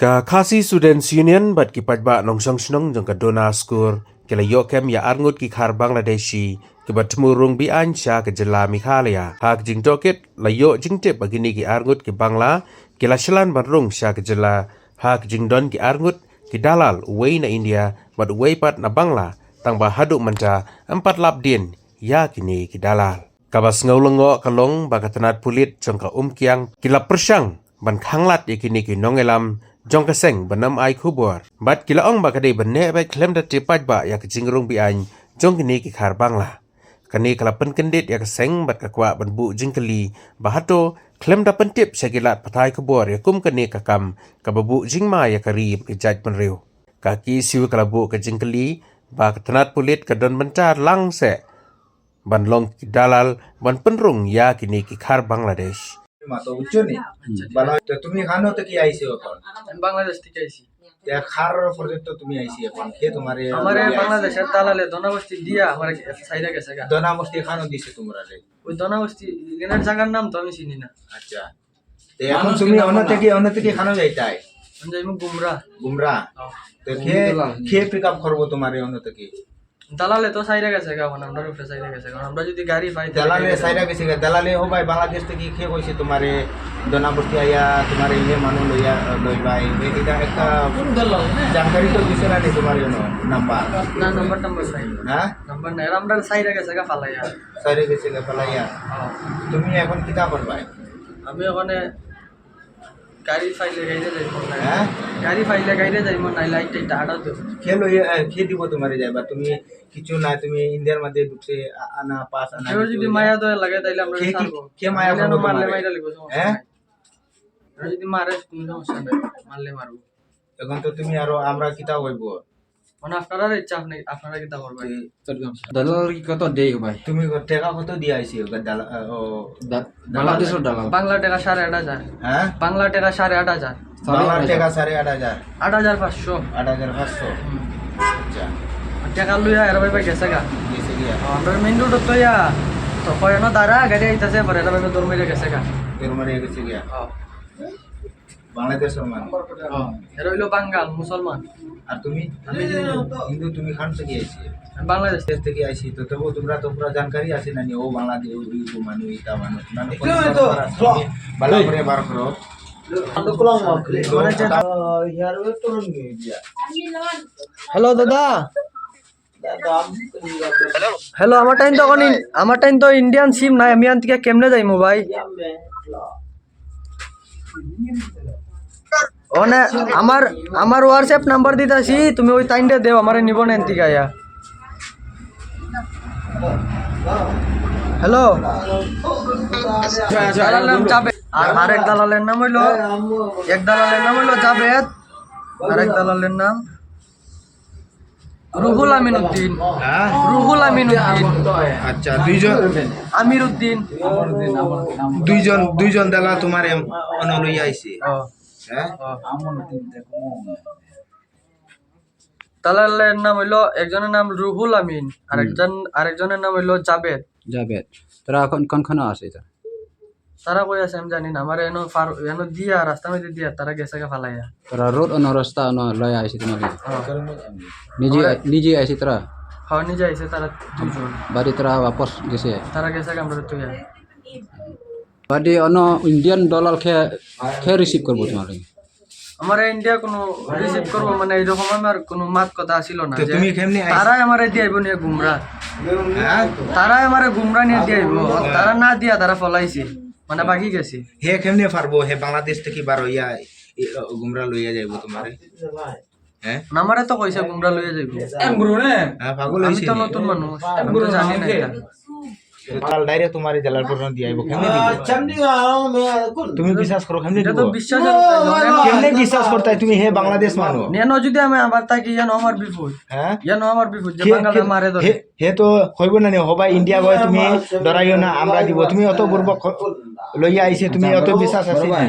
Ka Khasi Students Union bat ki pajba nongsong snong jong ka dona skur ke la yokem ya arngut ki khar Bangladeshi ke bat murung bi ansha ke jela Mikhalia hak jing toket la yo jing te bagini ki arngut ki Bangla ke la shalan barung sha ke jela hak jing don ki arngut ki dalal wei na India bat wei pat na Bangla tang ba haduk manta 4 lap din ya kini ki dalal kabas ngaulengo kalong bakatanat pulit jong ka kiang ki la persang ban khanglat ikini ki nongelam jong kaseng banam ai khubor bat kilaong bakade banne ba klem da tipat ba yak jingrung bi an jong kini ki khar Bangla kani kala pen kendit yak seng bat kakwa ban bu jingkali bahato klem da pentip sagilat patai khubor yakum kani kakam kababu jingma yak rib jaj penriu kaki siu kala bu ka jingkali ba tanat pulit ka don bentar lang se ban long dalal ban penrung ya kini ki khar Bangladesh মাতো উচ্চ নেই ভালো তো তুমি খানো তো কি আইছো এখন আমি বাংলাদেশ থেকে আইছি তে খার পর্যন্ত তুমি আইছি এখন কে তোমারে আমারে বাংলাদেশের দালালে দনাবস্তি দিয়া আমারে সাইরা গেছে গা দনা মস্তি খানো দিছে তোমরালে ওই দনাবস্তি এখানের জায়গার নাম তো আমি চিনি না আচ্ছা তে এখন তুমি অন্য থেকে খানো যাইতাই আমি যাইমু গুমরা তো কে পিক আপ করব তোমারে অন্য থেকে দালালে তো সাইরা গেছে গা আমরা উপরে সাইরা গেছে কারণ আমরা যদি গাড়ি পাই দালালে সাইরা গেছে দালালে ও ভাই বাংলাদেশ থেকে কে কইছে তোমারে দনা মস্তি আইয়া তোমারে ইয়ে মানু লইয়া লই ভাই এটা একটা জানকারি তো দিছে না তোমারে নাম্বার না নাম্বার পাই হ্যাঁ নাম্বার নাই আমরা সাইরা গেছে গা ফালাইয়া সাইরা গেছে গা ফালাইয়া তুমি এখন কিতা করবা আমি ওখানে গাড়ি ফাইলে গাইরে যাইবো না হ্যাঁ গাড়ি ফাইলে গাইরে যাইবো না লাইট টাইট আড়া তো খেয়ে দিব তোমারে যাইবা তুমি কিছু না তুমি ইন্ডিয়ার মধ্যে ঢুকছে আনা পাস আনা কেউ যদি মায়া দয়া লাগে তাইলে আমরা ছাড়বো কে মায়া করবো মারলে তোমারে? মাইরা লিখো হ্যাঁ যদি মারে কোনো সমস্যা নাই মারলে মারবো এখন তো তুমি আরো আমরা কিতা হইব মানে আপনারা ইচ্ছা আপনারা কিতা করবেন দালাল কত দেই ভাই তুমি টাকা কত দিয়ে আইছি বাংলাদেশের দালাল বাংলা টাকা 8,500 হ্যাঁ বাংলা টাকা 8,500 বাংলা টাকা 8,500 8,500 8,500 আচ্ছা টাকা লইয়া এর ভাই গেছে গা গেছে গিয়া আমরা মেইন রোড তো ইয়া তো কয় না দাঁড়া গাড়ি আইতাছে পরে এর ভাই দৌড় মেরে গেছে গা এর মারে গেছে গিয়া বাংলাদেশের মানুষ এর হইলো বাঙ্গাল মুসলমান আর তুমি হিন্দু তুমি খান থেকে আইছি বাংলাদেশ দেশ থেকে আইছি তো তবু তোমরা তো পুরো জানকারি আছে না ও বাংলাদেশ ও মানুষ এটা মানুষ ভালো করে বার করো হ্যালো দাদা হ্যালো আমার টাইম তো ইন্ডিয়ান সিম নাই আমি আন থেকে কেমনে যাইমু ভাই ওনে আমার হোয়াটসঅ্যাপ নাম্বার দিতাছি তুমি ওই টাইমটা দেও আমারে নিব না এনতি গায়া হ্যালো দালালের নাম জাবেদ আর আরেক দালালের নাম হইলো জাবেদ আরেক দালালের নাম রুহুল আমিনউদ্দিন আচ্ছা আমিরউদ্দিন দুইজন দালা তোমার অনলই আইছে হ্যাঁ দালালের নাম হইলো একজনের নাম রুহুল আমিন আরেকজনের নাম হইলো জাবেদ তোরা এখন কোনখানে আছে তারা কই আছে আমি জানি না আমার এনো দিয়া রাস্তা মধ্যে দিয়া তারা গেছে গা ফালাইয়া তোরা রোড অন রাস্তা অন লয় আইছি তোমার নিজে আইছি তোরা খাওয়া নিয়ে যাইছে তারা দুজন বাড়ি তোরা বাপস গেছে তারা গেছে গা আমরা তুই বাড়ি অন ইন্ডিয়ান ডলার খে রিসিভ করবো তোমার আমার ইন্ডিয়া কোনো রিসিভ করবো মানে এইরকম আমার কোনো মাত কথা ছিল না যে তুমি কেমনে তারাই আমারে দিয়াইব নিয়ে গুমরা তারাই আমারে গুমরা নিয়ে দিয়াইব তারা না দিয়া তারা ফলাইছে মানে বাকি গেছে হে কেমনে পারবো হে বাংলাদেশ থেকে বার হইয়া গুমরা লইয়া যাইব তোমারে হ্যাঁ আমারে তো কইছে গুমরা লইয়া যাইব হ্যাঁ পাগল আমি হইছে তো নতুন মানুষ আমি তো জানি না এটা কাল ডাইরেক্ট তোমারে জালালপুর দিয়ে আইব কেমনে দিব তুমি বিশ্বাস করো কেমনে এটা দিব তো বিশ্বাস কেমনে বিশ্বাস করতে তুমি হে বাংলাদেশ মানুষ নেন যদি আমি আবার তাকি ইয়ানো আমার বিপদ হ্যাঁ ইয়ানো আমার বিপদ যে বাঙালি মারে ধরে হে তো কইব না হবাই ইন্ডিয়া গয় তুমি ডরাইও না আমরা দিব তুমি অত বুর্বক লইয়া আইছে তুমি অত বিশ্বাস আছে ভাই